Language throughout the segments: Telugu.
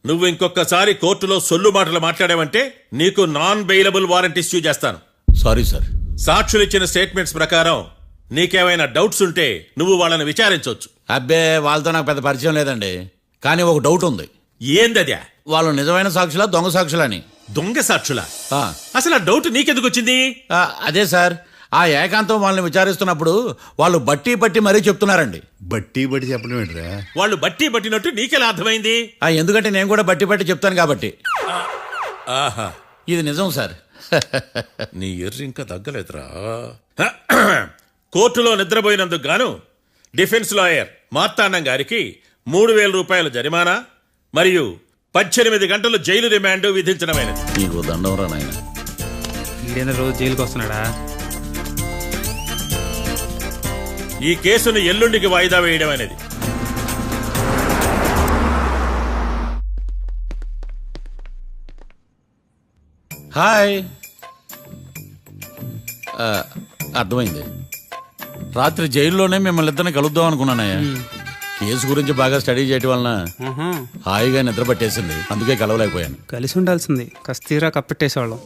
నువ్వు ఇంకొకసారి కోర్టులో సొల్లు మాటలు మాట్లాడావంటే నీకు నాన్ బెయిలబుల్ వారెంట్ ఇష్యూ చేస్తాను. Sorry sir. సాక్షులు ఇచ్చిన స్టేట్మెంట్స్ ప్రకారం నీకేమైనా డౌట్స్ ఉంటే నువ్వు వాళ్ళని విచారించవచ్చు. అబ్బే, వాళ్ళతో నాకు పెద్ద పరిచయం లేదండి. కానీ ఒక డౌట్ ఉంది. ఏందద్యా? వాళ్ళు నిజమైన సాక్షులా దొంగ సాక్షులని? దొంగ సాక్షులా? ఆ, అసలు ఆ డౌట్ నీకెందుకు వచ్చింది? అదే సార్, ఆ ఏకాంతం వాళ్ళని విచారిస్తున్నప్పుడు వాళ్ళు బట్టి పట్టి మరీ చెప్తున్నారండి. బట్టి బట్టి చెప్పడం ఏంట్రా? వాళ్ళు బట్టి పట్టినట్టు నీకెలా అర్థమైంది? ఎందుకంటే నేను కూడా బట్టి పట్టి చెప్తాను కాబట్టి. ఆహా, ఇది నిజం సార్. నీ ఎర్రి ఇంకా తగ్గలేదురా. కోర్టులో నిద్రపోయినందుకు గాను డిఫెన్స్ లాయర్ మార్తాండం గారికి 3,000 రూపాయల జరిమానా మరియు 18 గంటలు జైలు రిమాండ్ విధించడమైనది. నీకు దండం రా నాయన. ఈడైనా రోజు జైలుకి వస్తున్నాడా? ఈ కేసును ఎల్లుండికి వాయిదా వేయడం అనేది. హాయ్. అర్థమైంది. రాత్రి జైల్లోనే మిమ్మల్ని ఇద్దరిని కలుద్దాం అనుకున్నానయ్యా. కేసు గురించి బాగా స్టడీ చేయటం వలన హాయిగా నిద్ర పట్టేసింది, అందుకే కలవలేకపోయాను. కలిసి ఉండాల్సింది, కస్తీరా కప్పెట్టేసేవాళ్ళం.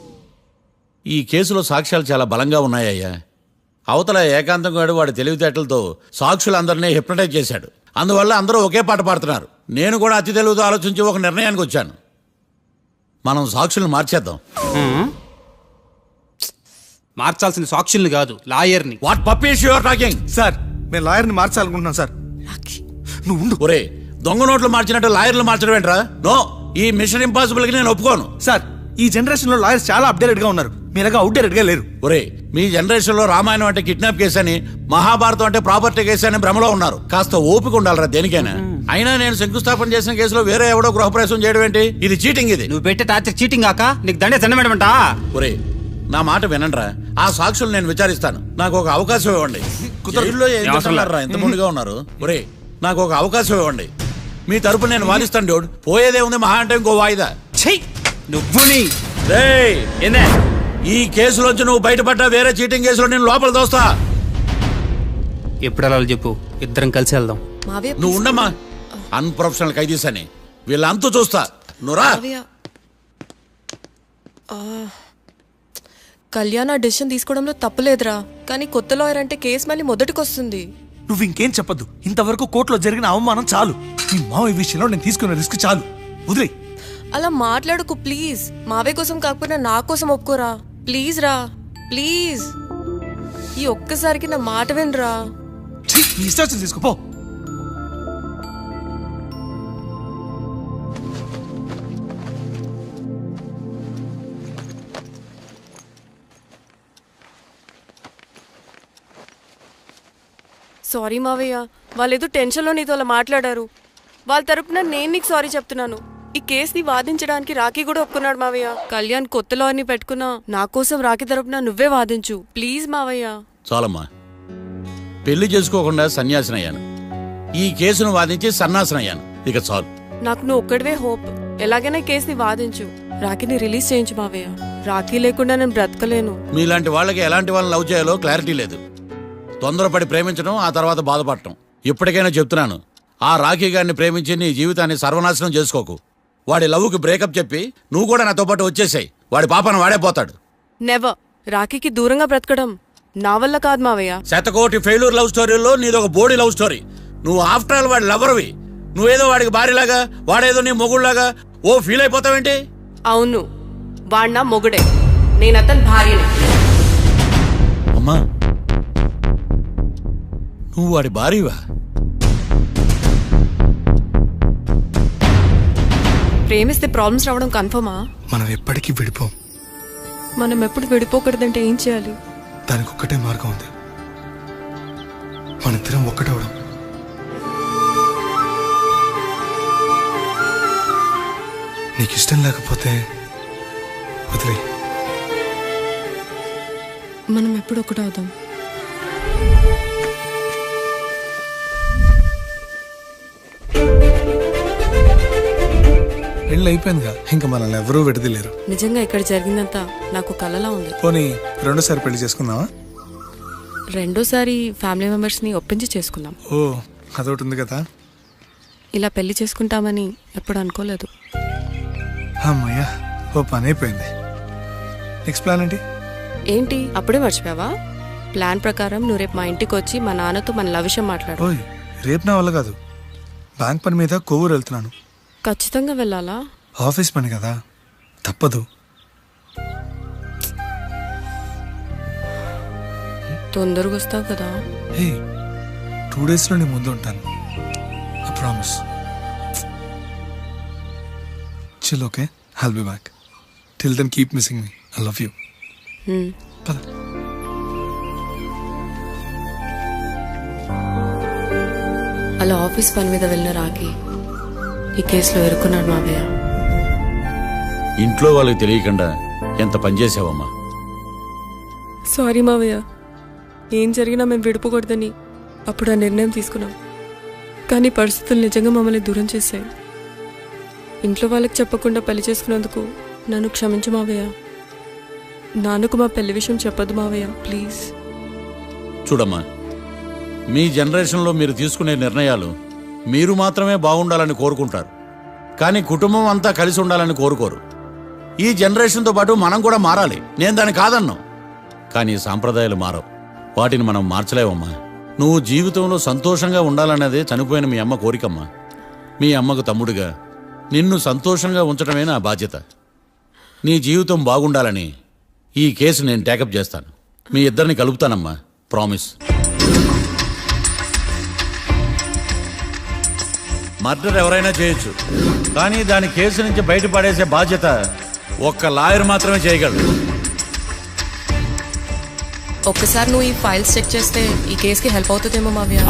ఈ కేసులో సాక్ష్యాలు చాలా బలంగా ఉన్నాయ్యా. అవతల ఏకాంతం గాడు వాడి తెలివితేటలతో సాక్షులందరినీ హిప్నటైజ్ చేశాడు. అందువల్ల అందరూ ఒకే పాట పాడుతున్నారు. నేను కూడా అతి తెలివితో ఆలోచించి ఒక నిర్ణయానికి వచ్చాను. మనం సాక్షులను మార్చేద్దాం. మార్చాల్సిన సాక్షుల్ని కాదు, లాయర్ని. What puppies you are talking? Sir, మేము లాయర్ని మార్చాలనుకుంటున్నాం సార్. నువ్వు ఉండు. ఒరే, దొంగ నోట్లు మార్చినట్టు లాయర్లు మార్చడం ఏంట్రా? నో, ఈ మిషన్ ఇంపాసిబుల్ కి నేను ఒప్పుకోను. సార్, ఈ జనరేషన్ లో లాయర్స్ చాలా అప్డేటెడ్ గా ఉన్నారు. మీరుగా అవుట్డేటెడ్ గా లేరు. ఒరే, మీ జనరేషన్ లో రామాయణం అంటే కిడ్నాప్ కేసు అని, మహాభారతం అంటే ప్రాపర్టీ కేసు అని భ్రమలో ఉన్నారు. కాస్త ఓపిక ఉండాలరా దేనికైనా. అయినా నేను శంకుస్థాపన చేసిన కేసులో వేరే ఎవడో గృహప్రవేశం చేయడం ఏంటి? ఇది చీటింగ్. ఇది నువ్వు పెట్టే టార్చర్ చీటింగ్ కాక నీకు దండే దండమేడమంటా? ఒరే, నా మాట వినండిరా. ఆ సాక్షులు నేను విచారిస్తాను. నాకు ఒక అవకాశం ఇవ్వండి. జైల్లో ఏం చేస్తున్నారా ఎంత ముందుగా ఉన్నారు? ఒరే, నాకు ఒక అవకాశం ఇవ్వండి. మీ తరపు నేను వాదిస్తాను. డోడ్ పోయేదే ఉంది, మహా అంటే ఇంకో వాయిదా. నువ్వు ఏందే ఈ కేసులోంచి నువ్వు బయటపడ్డా వేరే చీటింగ్ కేసులో నేను లోపల దోస్తా. ఎప్పుడు అలా చెప్పు, ఇద్దరం కలిసి వెళ్దాం. నువ్వు ఉండమ్మా. అన్ప్రొఫెషనల్ ఖైదీస్ అని వీళ్ళంతా చూస్తా. నువ్వురా. కళ్యాణ్ ఆ డెసిషన్ తీసుకోవడంలో తప్పులేదురా, కానీ కొత్త లాయర్ అంటే కేసు మళ్ళీ మొదటికొస్తుంది. నువ్వు ఇంకేం చెప్పద్దు. ఇంతవరకు కోర్టులో జరిగిన అవమానం చాలు. ఈ మావయ్య విషయంలో నేను తీసుకున్న రిస్క్ చాలు. వదిలే. అలా మాట్లాడుకు ప్లీజ్. మావే కోసం కాకపోయినా నా కోసం ఒప్పుకోరా ప్లీజ్ రా, ప్లీజ్. ఈ ఒక్కసారికి నా మాట వినరా. నీ ఇష్టాలు తీసుకోపో. సారీ మావయ్య, వాళ్ళేదో టెన్షన్లో నీతో అలా మాట్లాడారు. వాళ్ళ తరపున నేను నీకు సారీ చెప్తున్నాను. ఈ కేసుని వాదించడానికి రాఖీ కూడా ఒప్పుకున్నాడు మావయ్య. కళ్యాణ్ కొత్త లాయర్ని పెట్టుకున్నా నా కోసం రాఖీ తరపున నువ్వే వాదించు ప్లీజ్ మావయ్య. చాలమ్మా, పెళ్లి చేసుకోకుండా సన్యాసినయ్యాను. ఈ కేసును వాదించి సన్నాసనయ్యాను. ఇక చాలు. నాకు నువ్వు ఒక్కడివే హోప్. ఎలాగైనా కేసుని వాదించు, రాఖీని రిలీజ్ చేయించు మావయ్య. రాఖీ లేకుండా నేను బ్రతకలేను. మీలాంటి వాళ్ళకి ఎలాంటి వాళ్ళని లవ్ చేయాలో క్లారిటీ లేదు. తొందరపడి ప్రేమించడం, ఆ తర్వాత బాధపడటం. ఇప్పటికైనా చెప్తున్నాను, ఆ రాఖీ గారిని ప్రేమించి నీ జీవితాన్ని సర్వనాశనం చేసుకోకు. వాడి లవ్కి బ్రేకప్ చెప్పి నువ్వు కూడా నాతో పాటు వచ్చేసాయి. వాడి పాపను వాడే పోతాడు. నెవర్. రాఖీకి దూరంగా బ్రతకడం నా వల్ల కాదు మావయ్య. శతకోటి ఫెయిల్యూర్ లవ్ స్టోరీలో నీదొక బోడీ లవ్ స్టోరీ. నువ్వు ఆఫ్టర్ ఆల్ వాడి లవర్వి. నువ్వేదో వాడికి భార్యలాగా, వాడేదో నీ మొగుడులాగా ఓ ఫీల్ అయిపోతావేంటి? అవును, వాడు నా మొగుడే, నేను అతని భార్యని. అమ్మా, నువ్వు వాడి భార్యవా? ప్రేమిస్తే ప్రాబ్లమ్స్ రావడం కన్ఫర్మా? మనం ఎప్పటికీ విడిపోం. మనం ఎప్పుడు విడిపోకూడదంటే ఏం చేయాలి? దానికి ఒక్కటే మార్గం ఉంది. మనిద్దరం ఒక్కటవడం. నీకు ఇష్టం లేకపోతే వదిలే. మనం ఎప్పుడు ఒకటవుదాం. పెళ్ళి అయిపోయిందిగా, ఇంకా మనల్ని ఎవరూ విడదలేరు. నిజంగా ఇక్కడ జరిగిందంతా నాకు కలలా ఉంది. పోనీ రెండోసారి పెళ్లి చేసుకుందామా? రెండోసారి ఫ్యామిలీ మెంబర్స్ని ఒప్పించి చేసుకుందాం. ఓ, అదొకటి ఉంది కదా. ఇలా పెళ్లి చేసుకుంటామని ఎప్పుడు అనుకోలేదు. అమ్మయ్యా, ఓ పని అయిపోయింది. నెక్స్ట్ ప్లాన్ ఏంటి? ఏంటి అప్పుడే మర్చిపోయావా? ప్లాన్ ప్రకారం నువ్వు రేపు మా ఇంటికి వచ్చి మా నాన్నతో మన లవ్ విషయం మాట్లాడు. ఓయ్, రేపు నా వల్ల కాదు. బ్యాంక్ పని మీద కొవ్వూరు వెళ్తున్నాను. ఖచ్చితంగా వెళ్ళాలా? ఆఫీస్ పని కదా, తప్పదు. తొందరగా వస్తావు కదా? హే, 2 daysలో నీ ముందు ఉంటాను. I promise. Chill, okay? I'll be back. Till then keep missing me. I love you. పద. అలా ఆఫీస్ పని మీద వెళ్ళిన రాకి ఈ కేసులో ఇరుక్కున్నాడు మావయ్య. ఇంట్లో వాళ్ళకి తెలియకుండా ఎంత పనిచేసావమ్మా. సారీ మావయ్య, ఏం జరిగినా మేము విడిపోకూడదని అప్పుడు ఆ నిర్ణయం తీసుకున్నాం. కానీ పరిస్థితులు నిజంగా మమ్మల్ని దూరం చేశాయి. ఇంట్లో వాళ్ళకి చెప్పకుండా పెళ్లి చేసుకున్నందుకు నన్ను క్షమించు మావయ్య. నాన్నకు మా పెళ్లి విషయం చెప్పొద్దు మావయ్య, ప్లీజ్. చూడమ్మా, మీ జనరేషన్లో మీరు తీసుకునే నిర్ణయాలు మీరు మాత్రమే బాగుండాలని కోరుకుంటారు, కానీ కుటుంబం అంతా కలిసి ఉండాలని కోరుకోరు. ఈ జనరేషన్తో పాటు మనం కూడా మారాలి. నేను దాన్ని కాదన్నాను, కానీ సాంప్రదాయాలు మారవు. వాటిని మనం మార్చలేవమ్మా. నువ్వు జీవితంలో సంతోషంగా ఉండాలన్నదే చనిపోయిన మీ అమ్మ కోరికమ్మా. మీ అమ్మకు తమ్ముడిగా నిన్ను సంతోషంగా ఉంచడమే నా బాధ్యత. నీ జీవితం బాగుండాలని ఈ కేసు నేను టేకప్ చేస్తాను. మీ ఇద్దరిని కలుపుతానమ్మా, ప్రామిస్. మర్డర్ ఎవరైనా చేయొచ్చు, కానీ దాని కేసు నుంచి బయటపడేసే బాధ్యత ఒక్క లాయర్ మాత్రమే చేయగలడు. ఒక్కసారి నువ్వు ఈ ఫైల్స్ చెక్ చేస్తే ఈ కేసుకి హెల్ప్ అవుతుందేమో మావయ్య.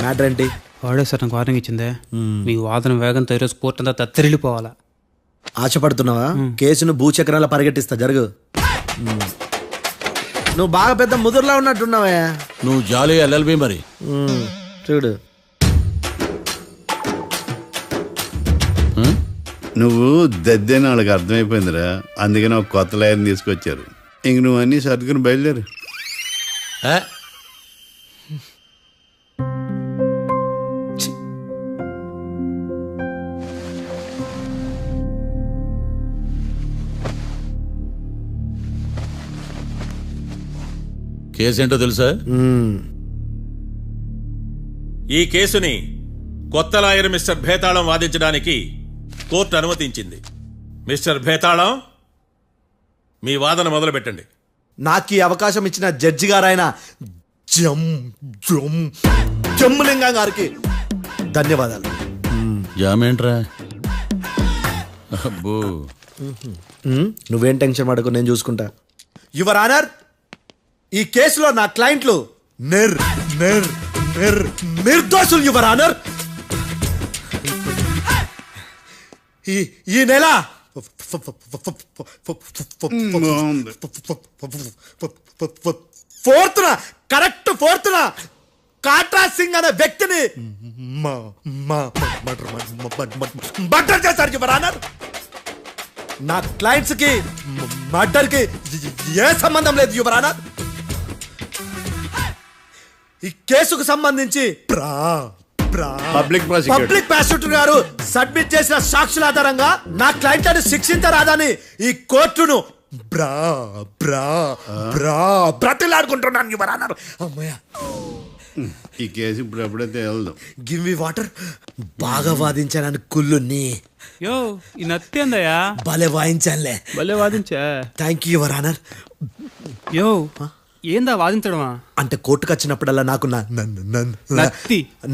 మ్యాటర్ ఏంటి? వాడే సార్ నాకు వార్నింగ్ ఇచ్చిందే. మీ వాదన వేగంతో ఈరోజు కోర్టు అంతా తత్తరిల్లిపోవాలా. ఆశపడుతున్నావా? కేసును భూచక్రాల పరిగెట్టిస్తా, జరుగు. నువ్వు బాగా పెద్ద ముదురులా ఉన్నట్టున్నావే. నువ్వు జాలి ఎల్ఎల్బి మరి. చూడు, నువ్వు దద్దేని వాళ్ళకి అర్థమైపోయిందిరా, అందుకని ఒక కొత్త లాయర్ని తీసుకొచ్చారు. ఇంక నువ్వు అన్నీ సర్దుకుని బయలుదేరు. ఏ? కేసేంటో తెలుసా? ఈ కేసుని కొత్త లాయర్ మిస్టర్ భేతాళం వాదించడానికి కోర్టు అనుమతించింది. మిస్టర్ భేతాళం, మీ వాదన మొదలు పెట్టండి. నాకు ఈ అవకాశం ఇచ్చిన జడ్జి గారైన జమ్ములింగం గారికి ధన్యవాదాలు. జామేంట్రా? అబ్బో, నువ్వేం టెన్షన్ పడకు, నేను చూసుకుంటా. యువర్ ఆనర్, ఈ కేసులో నా క్లయింట్లు నిర్దోషులు యువర్ ఆనర్. ఈ నెల ఫోర్త్న కాట్రా సింగ్ అనే వ్యక్తిని మర్డర్ చేశారు యువర్ ఆనర్. నా క్లయింట్స్ కి మర్డర్ కి ఏ సంబంధం లేదు యువర్ ఆనర్. ఈ కేసుకు సంబంధించి పబ్లిక్ ప్రాసిక్యూటర్ గారు సబ్మిట్ చేసిన సాక్షుల ఆధారంగా నా క్లయింట్లను శిక్షించరాదని ఈ కోర్టును బ్రతిలాడుకుంటున్నాను యువర్ ఆనర్. అమ్మయ్య, ఈ కేసు ఇప్పుడు ఎప్పుడైతే వెళ్దాం. Give me water. బాగా వాదించానని కుళ్ళుని. యో, ఈ నత్తేందయ్యా? భలే వాయించానులే. భలే వాదించా. Thank you your honour. Yo, ఏందా వాదించడమా? అంటే కోర్టుకు వచ్చినప్పుడల్లా నాకు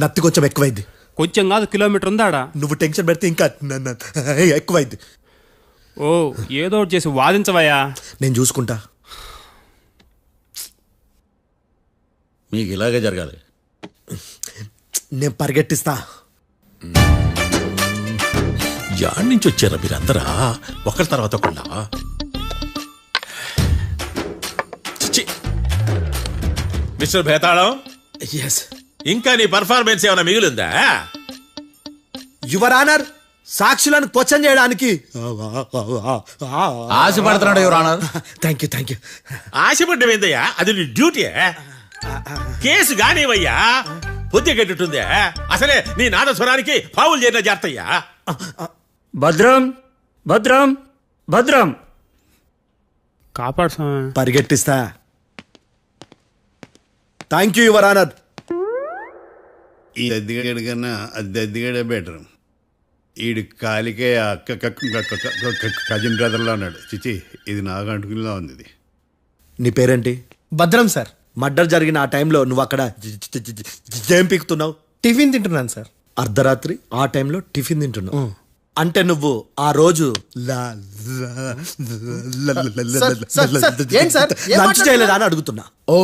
నత్తి కొంచెం ఎక్కువైంది. కొంచెం కాదు, కిలోమీటర్ ఉందాడా. నువ్వు టెన్షన్ పెడితే ఇంకా ఎక్కువైంది. ఓ, ఏదో ఒకటి చేసి వాదించవయ్యా. నేను చూసుకుంటా. మీకు ఇలాగే జరగాలి. నేను పరిగెట్టిస్తా. యాడ్ నుంచి వచ్చారా మీరందరా ఒకరి తర్వాత ఒకళ్ళ? మిస్టర్ భేతాళం, ఎస్ ఇంకా నీ పర్ఫార్మెన్స్ ఏమైనా మిగిలిందా? యువర్ ఆనర్, సాక్షులను క్వశ్చన్ చేయడానికి ఆశపడుతున్నాడు యువర్ ఆనర్. థ్యాంక్ యూ ఆశపడ్డం ఏందయ్యా, అది నీ డ్యూటీ. కేసు గానివయ్యా, బుద్ధి గట్టుందే. అసలే నీ నాదస్వరానికి పావులు చేరిన జాగ్రత్తయ్యా. భద్రం భద్రం భద్రం. కాపాడు స్వామి. పరిగెట్టిస్తా. Thank you your honour. ఈ దద్దిగడ కన్నా అది దద్దిగడే బెటర్. ఈడు కాలికే కజిన్ బ్రదర్లో ఉన్నాడు. చిచి, ఇది నాకు అంటుకునిలా ఉంది. ఇది నీ పేరేంటి? భద్రం సార్. మర్డర్ జరిగిన ఆ టైంలో నువ్వు అక్కడ ఏం పీకుతున్నావు? టిఫిన్ తింటున్నాను సార్. అర్ధరాత్రి ఆ టైంలో టిఫిన్ తింటున్నావు అంటే నువ్వు ఆ రోజు ఏంటి సార్? లంచ్ చేయలేదా అని అడుగుతున్నా. ఓ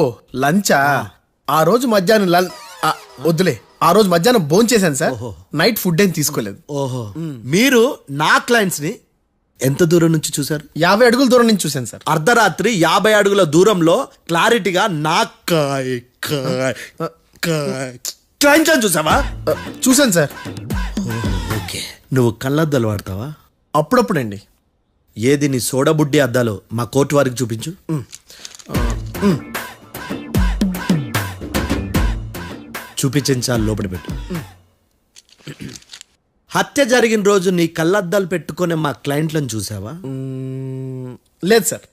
లంచా? ఆ రోజు మధ్యాహ్నం వద్దులే, ఆ రోజు మధ్యాహ్నం భోంచేశాను సార్. నైట్ ఫుడ్ ఏం తీసుకోలేదు. ఓహో, మీరు నా క్లయింట్స్ ని ఎంత దూరం నుంచి చూసారు? 50 అడుగుల దూరం నుంచి చూశాను సార్. అర్ధరాత్రి 50 అడుగుల దూరంలో క్లారిటీగా నా క్లయింట్స్ అని చూసావా? చూశాను సార్. ఓకే, నువ్వు కళ్ళద్దాలు వాడతావా? అప్పుడప్పుడండి. ఏది నీ సోడబుడ్డి అద్దాలు మా కోర్టు వారికి చూపించు. చూపించాలి, లోపల పెట్టు. హత్య జరిగిన రోజు నీ కళ్ళద్దాలు పెట్టుకునే మా క్లయింట్లను చూసావా? లేదు sir.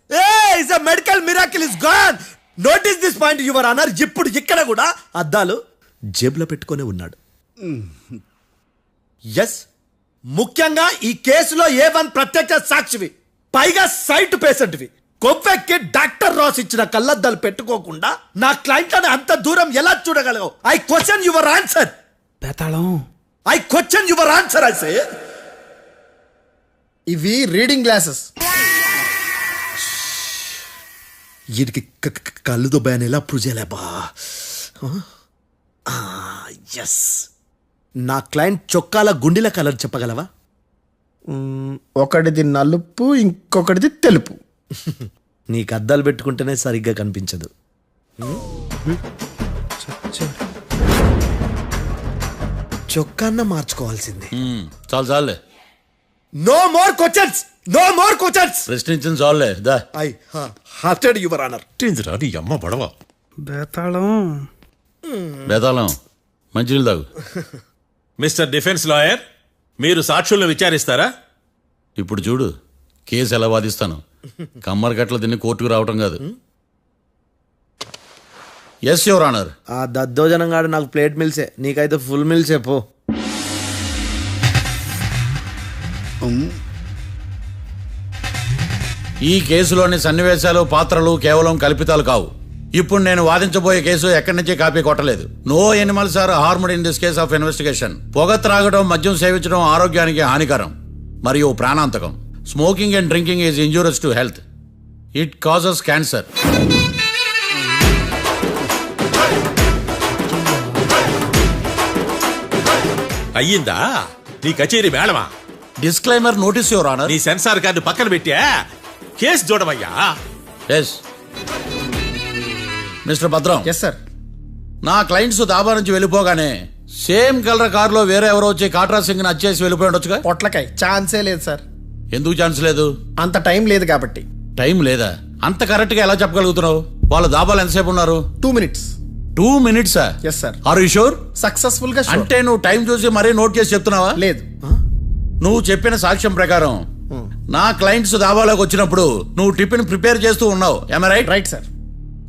Medical miracle is gone. Notice this point your honour. ఇప్పుడు ఇక్కడ కూడా అద్దాలు జేబులో పెట్టుకునే ఉన్నాడు. ఎస్, ముఖ్యంగా ఈ కేసులో A1 ప్రత్యక్ష సాక్షివి, పైగా సైట్ పేషెంట్వి. కొవ్వెక్కి డాక్టర్ రాస్ ఇచ్చిన కళ్ళద్దాలు పెట్టుకోకుండా నా క్లయింట్లను అంత దూరం ఎలా చూడగలవు? I question your answer. బేతాళం. I question your answer. I say ఇవి రీడింగ్ గ్లాసెస్. వీడికి కళ్ళు దుబ్బాయని ఎలా ప్రూవ్ చేయలేబా? ఎస్, నా క్లయింట్ చొక్కాల గుండెల కలర్ చెప్పగలవా? ఒకటిది నలుపు, ఇంకొకటిది తెలుపు. నీకు అద్దాలు పెట్టుకుంటేనే సరిగ్గా కనిపించదు. చొక్కాన్న మార్చుకోవాల్సింది. చాలు చాలులే, no more questions, no more questions. ప్రశ్నించింది చాలులే. దా ఐ హార్టెడ్ యువర్ ఆనర్. నీ అమ్మ పడవ. బేతాళం. బేతాళం, మంచినీళ్ళు తాగు. మిస్టర్ డిఫెన్స్ లాయర్, మీరు సాక్షులను విచారిస్తారా? ఇప్పుడు చూడు కేసు ఎలా వాదిస్తాను. కమ్మరి గట్ల తిని కోర్టుకు రావటం కాదు. Yes your honour. ఆ దద్దోజనం గాడు నాకు ప్లేట్ మిల్సే, నీకైతే ఫుల్ మిల్సే పో. ఈ కేసులోని సన్నివేశాలు, పాత్రలు కేవలం కల్పితాలు కావు. ఇప్పుడు నేను వాదించబోయే కేసు ఎక్కడి నుంచి కాపీ కొట్టలేదు. No animals are harmed in this case of investigation. పొగ త్రాగడం, మద్యం సేవించడం ఆరోగ్యానికి హానికరం మరియు ప్రాణాంతకం. Smoking and drinking is injurious to health. It causes cancer. అయ్యిందా నీ కచేరీ మేడమా? Disclaimer notice your honour. నీ సెన్సార్ కార్డు పక్కన పెట్టా కేసు చూడమయ్యా. Yes mister Bhadram. Yes sir. నా క్లయింట్స్ దాబా నుంచి వెళ్ళిపోగానే సేమ్ కలర్ కారులో వేరే ఎవరో వచ్చి కాట్రా సింగ్ ని వచ్చేసి వెళ్ళిపోయి ఉండొచ్చుగా. పొట్లకాయ ఛాన్సే లేదు సార్. ఎందుకు ఛాన్స్ లేదు? అంత టైం లేదు కాబట్టి. టైం లేదా? అంత కరెక్ట్ గా ఎలా చెప్పగలుగుతున్నావు? వాళ్ళు దాబాలు ఎంతసేపు ఉన్నారు? 2 minutes. 2 minutes? Yes sir. Are you sure? Successful గా sure. అంటే నువ్వు టైం చూసి మరీ నోట్ చేసి చెప్తున్నావా? లేదు. నువ్వు చెప్పిన సాక్ష్యం ప్రకారం నా క్లయింట్స్ దాబాలోకి వచ్చినప్పుడు నువ్వు టిఫిన్ ప్రిపేర్ చేస్తూ ఉన్నావు. Am I right? Right sir.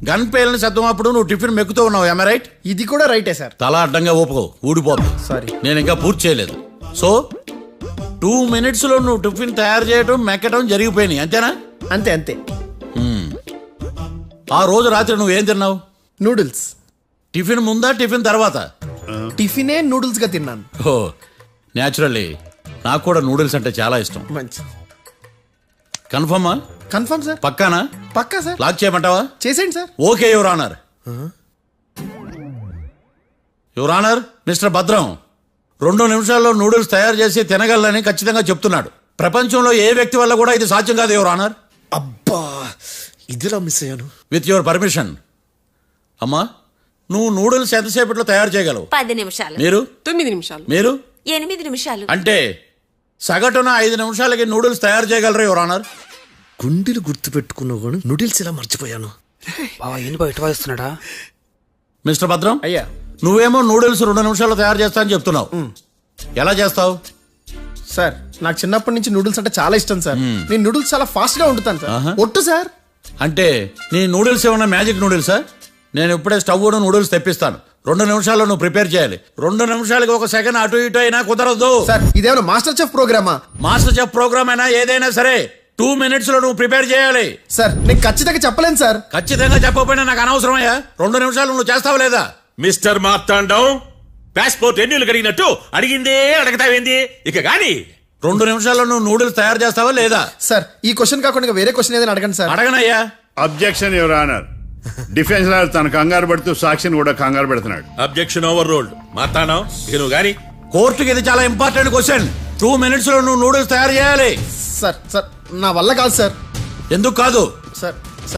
Gun పేలిన శబ్దం అప్పుడు నువ్వు టిఫిన్ మెక్కుతూ ఉన్నావు. Am I right? ఇది కూడా రైటే సార్. తల అడ్డంగా ఊపుకో, ఊడిపోతుంది. సారీ. నేను ఇంకా పూర్తి చేయలేదు. సో 2 minutes లో నువ్వు టిఫిన్ తయారు చేయడం, మెక్కడం జరిగిపోయినాయి, అంతేనా? అంతే అంతే. ఆ రోజు రాత్రి నువ్వేం తిన్నావు? నూడిల్స్. టిఫిన్ ముందా, టిఫిన్ తర్వాత? టిఫినే నూడిల్స్ గా తిన్నాను. ఓ న్యాచురల్లీ నాకు కూడా నూడిల్స్ అంటే చాలా ఇష్టం. మంచి. కన్ఫర్మా? Confirm sir. పక్కానా? పక్కా సార్. లాక్ చేయమంటావా? చేసేయండి sir. Okay your honour. Your honour, mister Bhadram 2 నిమిషాల్లో నూడిల్స్ తయారు చేసి తినగలని ఖచ్చితంగా చెప్తున్నాడు. ప్రపంచంలో ఏ వ్యక్తి వల్ల కూడా ఇది సాధ్యం కాదు యువర్ ఆనర్. అబ్బా, ఇదిలా మిస్ అయ్యాను. With your permission. అమ్మా, నువ్వు నూడిల్స్ ఎంతసేపట్లో తయారు చేయగలవు? 10 నిమిషాలు. మీరు? 9 నిమిషాలు. మీరు? 8 నిమిషాలు. అంటే సగటున 5 నిమిషాలకి నూడిల్స్ తయారు చేయగలరు యువర్ ఆనర్. గుండెలు గుర్తు పెట్టుకున్నావు కానీ నూడిల్స్ ఇలా మర్చిపోయాను. బావా ఏంటి బావ ఇటు వాయిస్తున్నాడా? మిస్టర్ భద్రం, అయ్యా నువ్వేమో నూడిల్స్ 2 నిమిషాల్లో తయారు చేస్తా అని చెప్తున్నావు. ఎలా చేస్తావు? సార్ నాకు చిన్నప్పటి నుంచి నూడిల్స్ అంటే చాలా ఇష్టం సార్. నేను నూడిల్స్ చాలా ఫాస్ట్ గా వండుతాను సార్. ఒట్టు సార్. అంటే నీ నూడిల్స్ ఏమన్నా మ్యాజిక్ నూడిల్సా? నేను ఇప్పుడే స్టవ్ నూడిల్స్ తెప్పిస్తాను. 2 నిమిషాల్లో నువ్వు ప్రిపేర్ చేయాలి. 2 నిమిషాలకి 1 సెకండ్ అటు ఇటు అయినా కుదరదు. సార్ ఇదేమైనా మాస్టర్ చెఫ్ ప్రోగ్రామా? మాస్టర్ చెఫ్ ప్రోగ్రామ్ అయినా ఏదైనా సరే 2 minutes లో నువ్వు ప్రిపేర్ చేయాలి. సార్ నేను ఖచ్చితంగా చెప్పలేను సార్. ఖచ్చితంగా చెప్పకపోయినా నాకు అనవసరమయ్యా. 2 నిమిషాలు నువ్వు చేస్తావు లేదా? మిస్టర్ మార్తాండం, పాస్పోర్ట్ ఎన్నిలు కడిగినట్టు అడిగిందే అడగతావేంది? ఇక గాని 2 నిమిషాల్లో నువ్వు నూడిల్స్ తయారు చేస్తావా లేదా? సార్ ఈ క్వశ్చన్ కాకుండా ఇంకా వేరే క్వశ్చన్ ఏదైనా అడగండి సార్. అడగనయ్యా. Objection your honour. Defence lawyer తన కంగారు పడుతూ సాక్షిని కూడా కంగారు పెడుతున్నాడు. Objection over ruled. మార్తాండం, ఇక నువ్వు గాని కోర్టుకి ఇది చాలా ఇంపార్టెంట్ క్వశ్చన్. 2 minutes లో నువ్వు నూడిల్స్ తయారు చేయాలి. సార్ సార్ నా వల్ల కాదు సార్. ఎందుకు కాదు? సార్